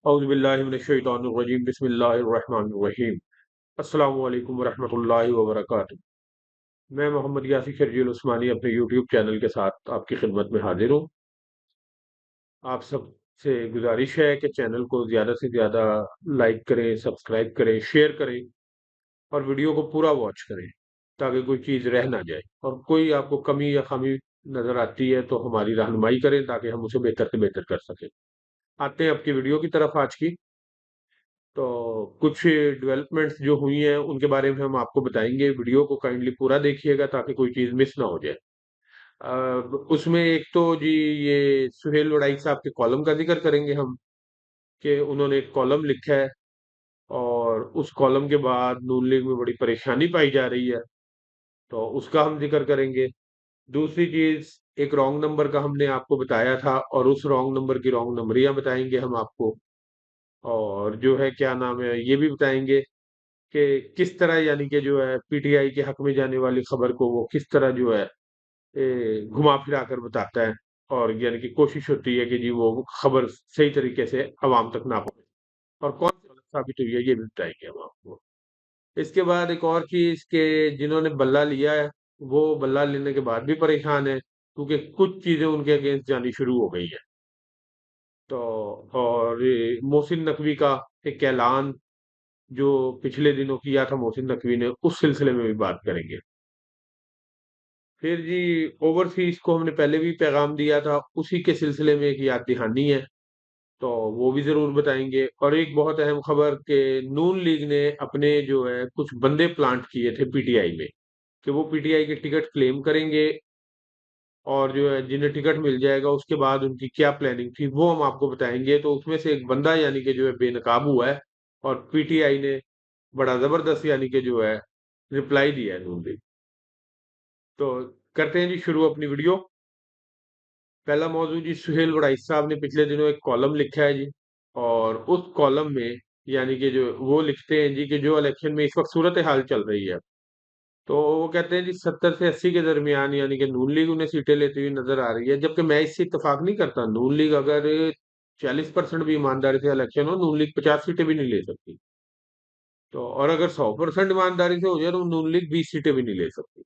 औज़ुबिल्लाहि बिस्मिल्लाहिर्रहमानिर्रहीम। अस्सलामु अलैकुम वरहमतुल्लाहि वबरकातुहू। मैं मोहम्मद यासिर शरजील उस्मानी अपने यूट्यूब चैनल के साथ आपकी खिदमत में हाजिर हूँ। आप सबसे गुजारिश है कि चैनल को ज़्यादा से ज़्यादा लाइक करें, सब्सक्राइब करें, शेयर करें और वीडियो को पूरा वॉच करें ताकि कोई चीज़ रह ना जाए। और कोई आपको कमी या खामी नज़र आती है तो हमारी रहनुमाई करें ताकि हम उसे बेहतर से बेहतर कर सकें। आते हैं आपकी वीडियो की तरफ आज की। तो कुछ डेवलपमेंट्स जो हुई हैं उनके बारे में हम आपको बताएंगे। वीडियो को काइंडली पूरा देखिएगा ताकि कोई चीज़ मिस ना हो जाए। उसमें एक तो जी ये सुहेल वड़ाई साहब के कॉलम का जिक्र करेंगे हम कि उन्होंने एक कॉलम लिखा है और उस कॉलम के बाद नून लीग में बड़ी परेशानी पाई जा रही है, तो उसका हम जिक्र करेंगे। दूसरी चीज़, एक रॉन्ग नंबर का हमने आपको बताया था और उस रॉन्ग नंबर की रॉन्ग नंबरियाँ बताएंगे हम आपको। और जो है क्या नाम है ये भी बताएंगे कि किस तरह यानी कि जो है पीटीआई के हक में जाने वाली खबर को वो किस तरह जो है घुमा फिरा कर बताता है और यानी कि कोशिश होती है कि जी वो खबर सही तरीके से अवाम तक ना पहुंचे और कौन सी गलत साबित हुई है ये भी बताएंगे हम आपको। इसके बाद एक और चीज के जिन्होंने बल्ला लिया है वो बल्ला लेने के बाद भी परेशान है क्योंकि कुछ चीजें उनके अगेंस्ट जानी शुरू हो गई है। तो और ये मोहसिन नकवी का एक ऐलान जो पिछले दिनों किया था मोहसिन नकवी ने, उस सिलसिले में भी बात करेंगे। फिर जी ओवरसीज को हमने पहले भी पैगाम दिया था, उसी के सिलसिले में एक याद दहानी है, तो वो भी जरूर बताएंगे। और एक बहुत अहम खबर कि नून लीग ने अपने जो है कुछ बंदे प्लांट किए थे पीटीआई में कि वो पीटीआई के टिकट क्लेम करेंगे और जो है जिन्हें टिकट मिल जाएगा उसके बाद उनकी क्या प्लानिंग थी वो हम आपको बताएंगे। तो उसमें से एक बंदा यानी कि जो है बेनकाब हुआ है और पीटीआई ने बड़ा जबरदस्त यानी कि जो है रिप्लाई दिया है नून लीग। तो करते हैं जी शुरू अपनी वीडियो। पहला मौजू जी, सुहेल वड़ाई साहब ने पिछले दिनों एक कॉलम लिखा है जी और उस कॉलम में यानी कि जो वो लिखते हैं जी कि जो इलेक्शन में इस वक्त सूरत हाल चल रही है, तो वो कहते हैं जी 70 से 80 के दरमियान यानी कि नून लीग उन्हें सीटें लेती हुई नजर आ रही है, जबकि मैं इससे इत्तेफाक नहीं करता। नून लीग अगर 40% भी ईमानदारी से इलेक्शन हो, नून लीग 50 सीटें भी नहीं ले सकती। तो और अगर 100% ईमानदारी से हो जाए तो नून लीग 20 सीटें भी नहीं ले सकती।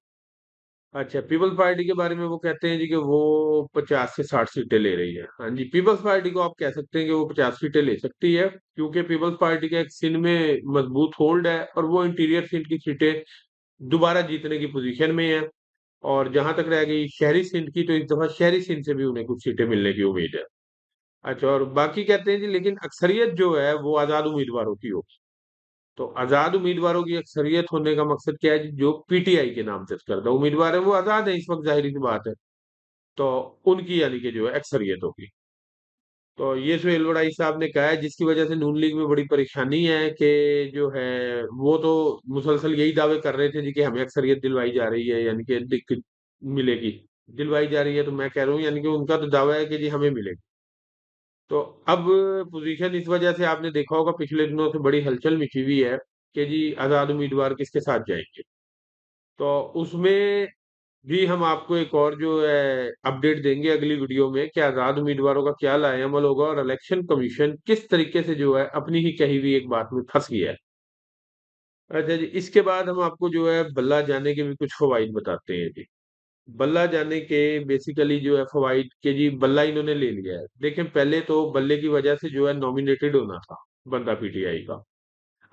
अच्छा, पीपल्स पार्टी के बारे में वो कहते हैं जी कि वो 50 से 60 सीटें ले रही है। हाँ जी, पीपल्स पार्टी को आप कह सकते हैं कि वो 50 सीटें ले सकती है क्योंकि पीपल्स पार्टी का एक सिंध में मजबूत होल्ड है और वो इंटीरियर सिंध की सीटें दोबारा जीतने की पोजीशन में है। और जहां तक रह गई शहरी सिंध की, तो इस दफा शहरी सिंध से भी उन्हें कुछ सीटें मिलने की उम्मीद है। अच्छा, और बाकी कहते हैं जी लेकिन अक्सरियत जो है वो आजाद उम्मीदवारों की होगी। तो आजाद उम्मीदवारों की अक्सरियत होने का मकसद क्या है जी, जो पीटीआई के नाम से करता उम्मीदवार है वो आजाद है इस वक्त, जाहिर सी बात है। तो उनकी यानी कि जो है अक्सरियत होगी। तो ये सुहेल वड़ाई साहब ने कहा है जिसकी वजह से नून लीग में बड़ी परेशानी है कि जो है वो तो मुसलसल यही दावे कर रहे थे जी कि हमें अक्सरियत दिलवाई जा रही है यानी कि मिलेगी, दिलवाई जा रही है। तो मैं कह रहा हूँ यानी कि उनका तो दावा है कि जी हमें मिलेगी। तो अब पोजीशन इस वजह से आपने देखा होगा पिछले दिनों से बड़ी हलचल मची हुई है कि जी आजाद उम्मीदवार किसके साथ जाएंगे। तो उसमें भी हम आपको एक और जो है अपडेट देंगे अगली वीडियो में कि आजाद उम्मीदवारों का क्या लाएअमल होगा और इलेक्शन कमीशन किस तरीके से जो है अपनी ही कही हुई एक बात में फंस गया है। अच्छा जी, इसके बाद हम आपको जो है बल्ला जाने के भी कुछ फवाइद बताते हैं जी। बल्ला जाने के बेसिकली जो है फवाइद के जी, बल्ला इन्होंने ले लिया है। देखें, पहले तो बल्ले की वजह से जो है नॉमिनेटेड होना था बंदा पीटीआई का।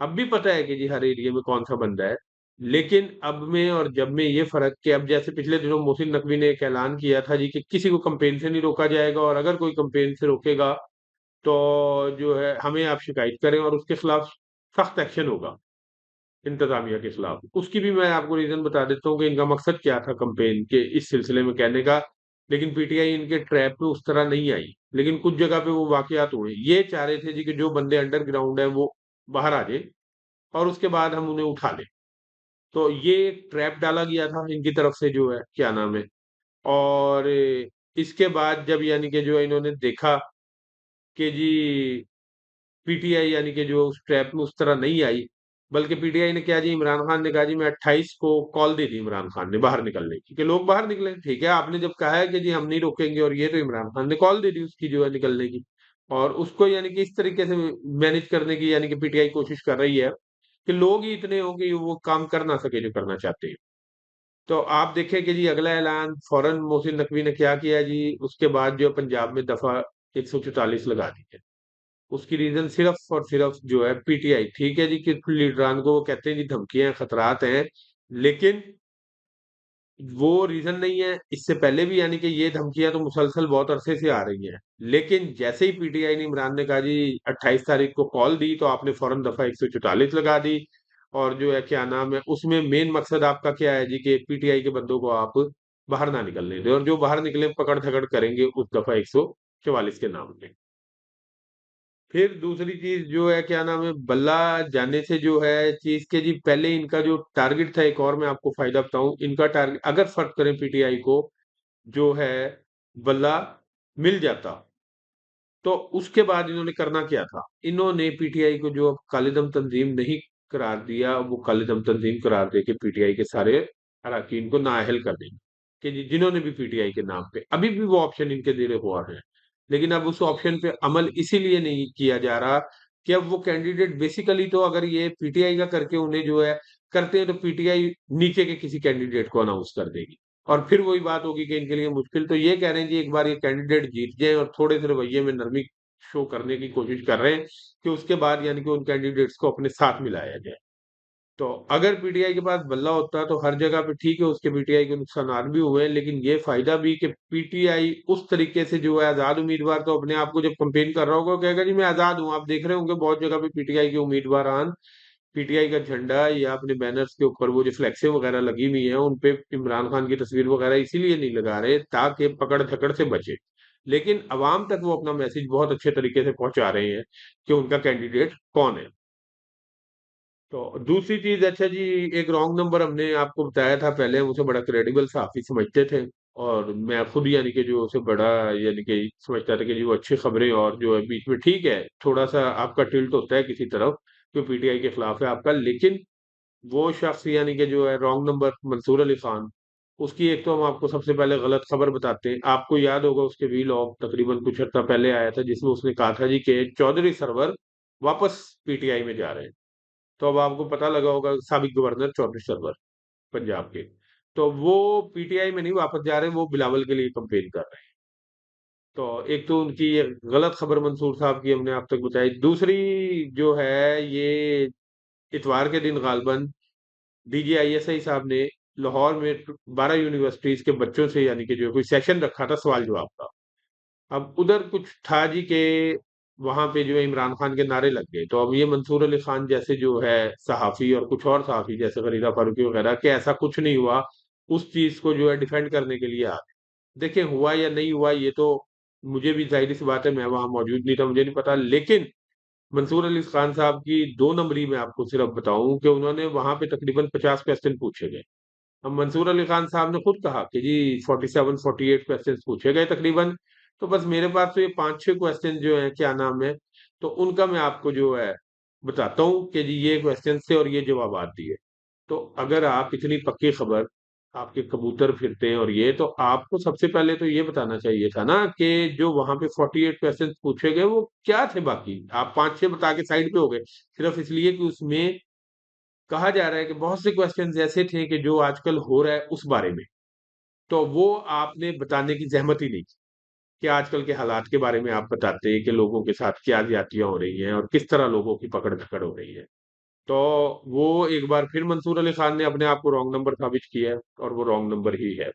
अब भी पता है कि जी हर एरिया में कौन सा बंदा है, लेकिन अब में और जब में ये फर्क कि अब जैसे पिछले दिनों मोहसिन नकवी ने एक ऐलान किया था जी कि किसी को कंपेन से नहीं रोका जाएगा और अगर कोई कंपेन से रोकेगा तो जो है हमें आप शिकायत करें और उसके खिलाफ सख्त एक्शन होगा इंतजामिया के खिलाफ। उसकी भी मैं आपको रीजन बता देता हूँ कि इनका मकसद क्या था कंपेन के इस सिलसिले में कहने का। लेकिन पीटीआई इनके ट्रैप में उस तरह नहीं आई, लेकिन कुछ जगह पे वो वाकयात हुए। ये चाह रहे थे जी कि जो बंदे अंडरग्राउंड है वो बाहर आ जाए और उसके बाद हम उन्हें उठा लें। तो ये एक ट्रैप डाला गया था इनकी तरफ से जो है क्या नाम है। और इसके बाद जब यानी कि जो है इन्होंने देखा कि जी पीटीआई यानी कि जो उस ट्रैप में उस तरह नहीं आई, बल्कि पीटीआई ने क्या जी, इमरान खान ने कहा जी मैं 28 को कॉल दे दी इमरान खान ने बाहर निकलने की, कि लोग बाहर निकले। ठीक है, आपने जब कहा है कि जी हम नहीं रोकेंगे और ये, तो इमरान खान ने कॉल दे दी उसकी जो है निकलने की। और उसको यानी कि इस तरीके से मैनेज करने की यानी कि पीटीआई कोशिश कर रही है कि लोग ही इतने हो कि वो काम कर ना सके जो करना चाहते हैं। तो आप देखें कि जी अगला ऐलान फौरन मोहसिन नकवी ने क्या किया जी, उसके बाद जो पंजाब में दफा 144 लगा दी है। उसकी रीजन सिर्फ और सिर्फ जो है पीटीआई। ठीक है जी कि लीडरान को वो कहते हैं जी धमकियां खतरात हैं, लेकिन वो रीजन नहीं है। इससे पहले भी यानी कि ये धमकियां तो मुसलसल बहुत अरसे से आ रही हैं, लेकिन जैसे ही पीटीआई ने, इमरान ने कहा जी 28 तारीख को कॉल दी, तो आपने फौरन दफा 144 लगा दी। और जो है क्या नाम है, उसमें मेन मकसद आपका क्या है जी, कि पीटीआई के बंदों को आप बाहर ना निकलने दें, और जो बाहर निकले पकड़ धकड़ करेंगे उस दफा 144 के नाम पे। फिर दूसरी चीज जो है क्या नाम है, बल्ला जाने से जो है चीज के जी, पहले इनका जो टारगेट था, एक और मैं आपको फायदा बताऊं, इनका टारगेट अगर फर्क करें पीटीआई को, जो है बल्ला मिल जाता, तो उसके बाद इन्होंने करना क्या था, इन्होंने पीटीआई को जो अब कालेदम तंजीम नहीं करार दिया, वो कालेदम तंजीम करार दे के पीटीआई के सारे अरकान को नाअहल कर देंगे, कि जिन्होंने भी पीटीआई के नाम पे, अभी भी वो ऑप्शन इनके दिले हुआ है। लेकिन अब उस ऑप्शन पे अमल इसीलिए नहीं किया जा रहा कि अब वो कैंडिडेट बेसिकली, तो अगर ये पीटीआई का करके उन्हें जो है करते हैं, तो पीटीआई नीचे के किसी कैंडिडेट को अनाउंस कर देगी, और फिर वही बात होगी कि इनके लिए मुश्किल। तो ये कह रहे हैं जी एक बार ये कैंडिडेट जीत जाए, और थोड़े से रवैये में नरमी शो करने की कोशिश कर रहे हैं, कि उसके बाद यानी कि उन कैंडिडेट्स को अपने साथ मिलाया जाए। तो अगर पीटीआई के पास बल्ला होता तो हर जगह पे ठीक है, उसके पीटीआई के नुकसान भी हुए हैं, लेकिन ये फायदा भी कि पीटीआई उस तरीके से जो है आजाद उम्मीदवार, तो अपने आप को जब कंपेन कर रहा होगा कहेगा जी मैं आजाद हूं। आप देख रहे होंगे बहुत जगह पे पीटीआई के उम्मीदवार पीटीआई का झंडा या अपने बैनर्स के ऊपर वो जो फ्लेक्सें वगैरह लगी हुई हैं, उन पे इमरान खान की तस्वीर वगैरह इसीलिए नहीं लगा रहे ताकि पकड़ धकड़ से बचे। लेकिन अवाम तक वो अपना मैसेज बहुत अच्छे तरीके से पहुंचा रहे हैं कि उनका कैंडिडेट कौन है। तो दूसरी चीज, अच्छा जी, एक रॉन्ग नंबर हमने आपको बताया था पहले, उसे बड़ा क्रेडिबल साफी समझते थे, और मैं खुद यानी कि जो उसे बड़ा यानी कि समझता था कि जी वो अच्छी खबरें, और जो है बीच में ठीक है थोड़ा सा आपका टिल्ट होता है किसी तरफ, जो पीटीआई के खिलाफ है आपका, लेकिन वो शख्स यानी कि जो है रॉन्ग नंबर मंसूर अली खान, उसकी एक तो हम आपको सबसे पहले गलत खबर बताते हैं। आपको याद होगा उसके वीलॉग तकरीबन कुछ हफ्ता पहले आया था, जिसमें उसने कहा था जी कि चौधरी सरवर वापस पीटीआई में जा रहे हैं। तो अब आपको पता लगा होगा, साबिक गवर्नर चौधरी सरवर पंजाब के, तो वो पीटीआई में नहीं वापस जा रहे, वो बिलावल के लिए कंपेन कर रहे हैं। तो एक तो उनकी ये गलत खबर मंसूर साहब की हमने आप तक बताई। दूसरी जो है, ये इतवार के दिन गालबन डीजीआईएसआई साहब ने लाहौर में 12 यूनिवर्सिटीज के बच्चों से यानी कि जो कोई सेशन रखा था सवाल जवाब का। अब उधर कुछ था जी के वहां पे जो है इमरान खान के नारे लग गए, तो अब ये मंसूर अली खान जैसे जो है सहाफी, और कुछ और सहाफी जैसे फरीदा फारूकी वगैरह, कि ऐसा कुछ नहीं हुआ, उस चीज को जो है डिफेंड करने के लिए आ गए। देखिए हुआ या नहीं हुआ ये तो मुझे भी जाहिर सी बात है, मैं वहां मौजूद नहीं था, मुझे नहीं पता, लेकिन मंसूर अली खान साहब की दो नंबरी में आपको सिर्फ बताऊं कि उन्होंने वहां पे तकरीबन 50 क्वेश्चन पूछे गए। अब मंसूर अली खान साहब ने खुद कहा कि जी 47-48 क्वेश्चन पूछे गए तकरीबन, तो बस मेरे पास तो ये 5-6 क्वेश्चन जो है क्या नाम है, तो उनका मैं आपको जो है बताता हूँ कि जी ये क्वेश्चन थे और ये जवाब दिए। तो अगर आप इतनी पक्की खबर, आपके कबूतर फिरते हैं और ये, तो आपको सबसे पहले तो ये बताना चाहिए था ना कि जो वहां पे 48 क्वेश्चन पूछे गए वो क्या थे। बाकी आप 5-6 बता के साइड पे हो गए, सिर्फ इसलिए कि उसमें कहा जा रहा है कि बहुत से क्वेश्चंस ऐसे थे कि जो आजकल हो रहा है उस बारे में, तो वो आपने बताने की जहमत ही नहीं की, कि आजकल के हालात के बारे में आप बताते हैं कि लोगों के साथ क्या ज्यादतियां हो रही हैं और किस तरह लोगों की पकड़ धकड़ हो रही है। तो वो एक बार फिर मंसूर अली खान ने अपने आप को रॉन्ग नंबर साबित किया है, और वो रॉन्ग नंबर ही है।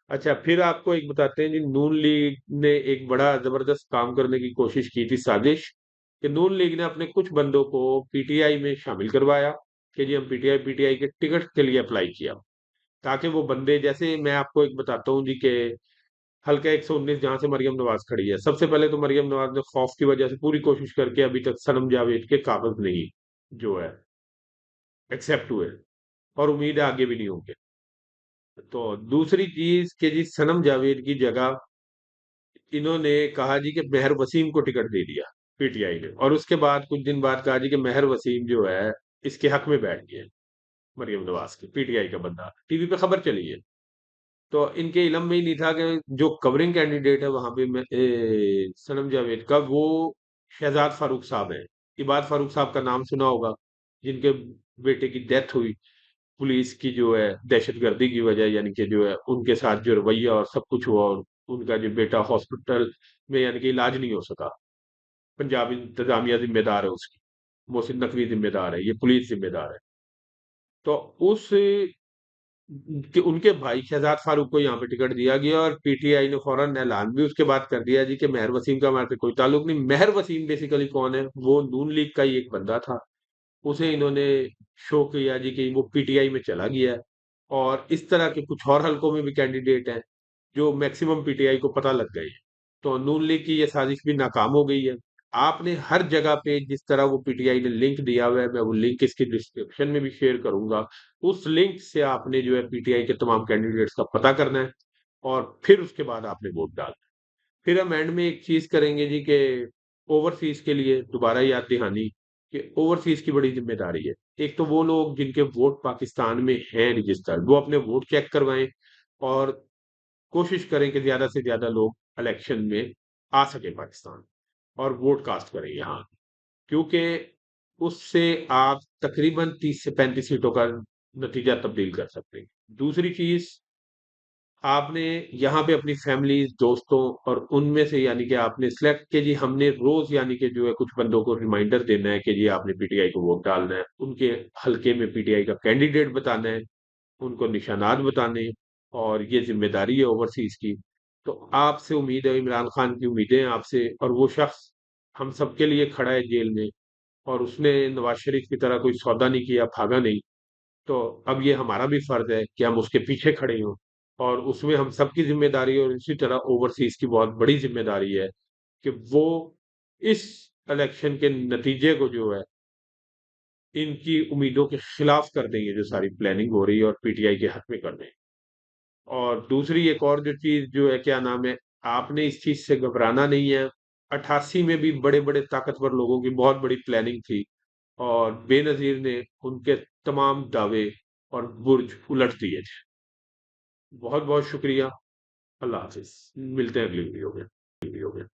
अच्छा, फिर आपको एक बताते हैं जी, नून लीग ने एक बड़ा जबरदस्त काम करने की कोशिश की थी, साजिश, कि नून लीग ने अपने कुछ बंदों को पीटीआई में शामिल करवाया, कि जी हम पीटीआई पीटीआई के टिकट के लिए अप्लाई किया, ताकि वो बंदे, जैसे मैं आपको एक बताता हूँ जी के हल्का 119 जहां से मरियम नवाज खड़ी है, सबसे पहले तो मरियम नवाज ने खौफ की वजह से पूरी कोशिश करके अभी तक सनम जावेद के कागज नहीं जो है एक्सेप्ट हुए, और उम्मीद है आगे भी नहीं होंगे। तो दूसरी चीज कि जी सनम जावेद की जगह इन्होंने कहा जी कि मेहर वसीम को टिकट दे दिया पीटीआई ने, और उसके बाद कुछ दिन बाद कहा जी कि मेहर वसीम जो है इसके हक में बैठ गए। मरियम नवाज के पीटीआई का बंदा टीवी पे खबर चली है। तो इनके इलम में ही नहीं था कि जो कवरिंग कैंडिडेट है वहां पे सनम जावेद का, वो शहजाद फारूक साहब है। इबाद फारूक साहब का नाम सुना होगा, जिनके बेटे की डेथ हुई पुलिस की जो है दहशतगर्दी की वजह, यानी कि जो है उनके साथ जो रवैया और सब कुछ हुआ, और उनका जो बेटा हॉस्पिटल में यानी कि इलाज नहीं हो सका। पंजाब इंतजामिया जिम्मेदार है उसकी, मोहसिन नकवी जिम्मेदार है, ये पुलिस जिम्मेदार है। तो उस कि उनके भाई शहजाद फारूक को यहाँ पे टिकट दिया गया, और पीटीआई ने फौरन ऐलान भी उसके बाद कर दिया जी कि मेहर वसीम का हमारे से कोई ताल्लुक नहीं। मेहर वसीम बेसिकली कौन है? वो नून लीग का ही एक बंदा था। उसे इन्होंने शो किया जी कि वो पीटीआई में चला गया है। और इस तरह के कुछ और हलकों में भी कैंडिडेट हैं जो मैक्सिमम पीटीआई को पता लग गई है। तो नून लीग की ये साजिश भी नाकाम हो गई है। आपने हर जगह पे जिस तरह वो पीटीआई ने लिंक दिया हुआ है, मैं वो लिंक इसकी डिस्क्रिप्शन में भी शेयर करूंगा। उस लिंक से आपने जो है पीटीआई के तमाम कैंडिडेट्स का पता करना है, और फिर उसके बाद आपने वोट डालना है। फिर हम एंड में एक चीज करेंगे जी कि ओवरसीज के लिए दोबारा याद दहानी कि ओवरसीज की बड़ी जिम्मेदारी है। एक तो वो लोग जिनके वोट पाकिस्तान में हैं रजिस्टर्ड, वो अपने वोट चेक करवाएं, और कोशिश करें कि ज्यादा से ज्यादा लोग इलेक्शन में आ सके पाकिस्तान, और वोट कास्ट करें यहाँ। क्योंकि उससे आप तकरीबन 30 से 35 सीटों का नतीजा तब्दील कर सकते हैं। दूसरी चीज, आपने यहाँ पे अपनी फैमिली दोस्तों और उनमें से यानी कि आपने सिलेक्ट के जी, हमने रोज यानी कि जो है कुछ बंदों को रिमाइंडर देना है कि जी आपने पीटीआई को वोट डालना है, उनके हलके में पीटीआई का कैंडिडेट बताना है, उनको निशानात बताने। और ये जिम्मेदारी है ओवरसीज की। तो आपसे उम्मीद है, इमरान खान की उम्मीदें हैं आपसे, और वो शख्स हम सबके लिए खड़ा है जेल में, और उसने नवाज शरीफ की तरह कोई सौदा नहीं किया, भागा नहीं। तो अब ये हमारा भी फर्ज है कि हम उसके पीछे खड़े हों, और उसमें हम सबकी जिम्मेदारी है। और इसी तरह ओवरसीज की बहुत बड़ी जिम्मेदारी है कि वो इस इलेक्शन के नतीजे को जो है इनकी उम्मीदों के खिलाफ कर देंगे, जो सारी प्लानिंग हो रही है, और पीटीआई के हक में कर देंगे। और दूसरी एक और जो चीज जो है, क्या नाम है, आपने इस चीज से घबराना नहीं है। 88 में भी बड़े बड़े ताकतवर लोगों की बहुत बड़ी प्लानिंग थी, और बेनजीर ने उनके तमाम दावे और बुर्ज उलट दिए थे। बहुत बहुत शुक्रिया। अल्लाह हाफिज। मिलते हैं अगली वीडियो में।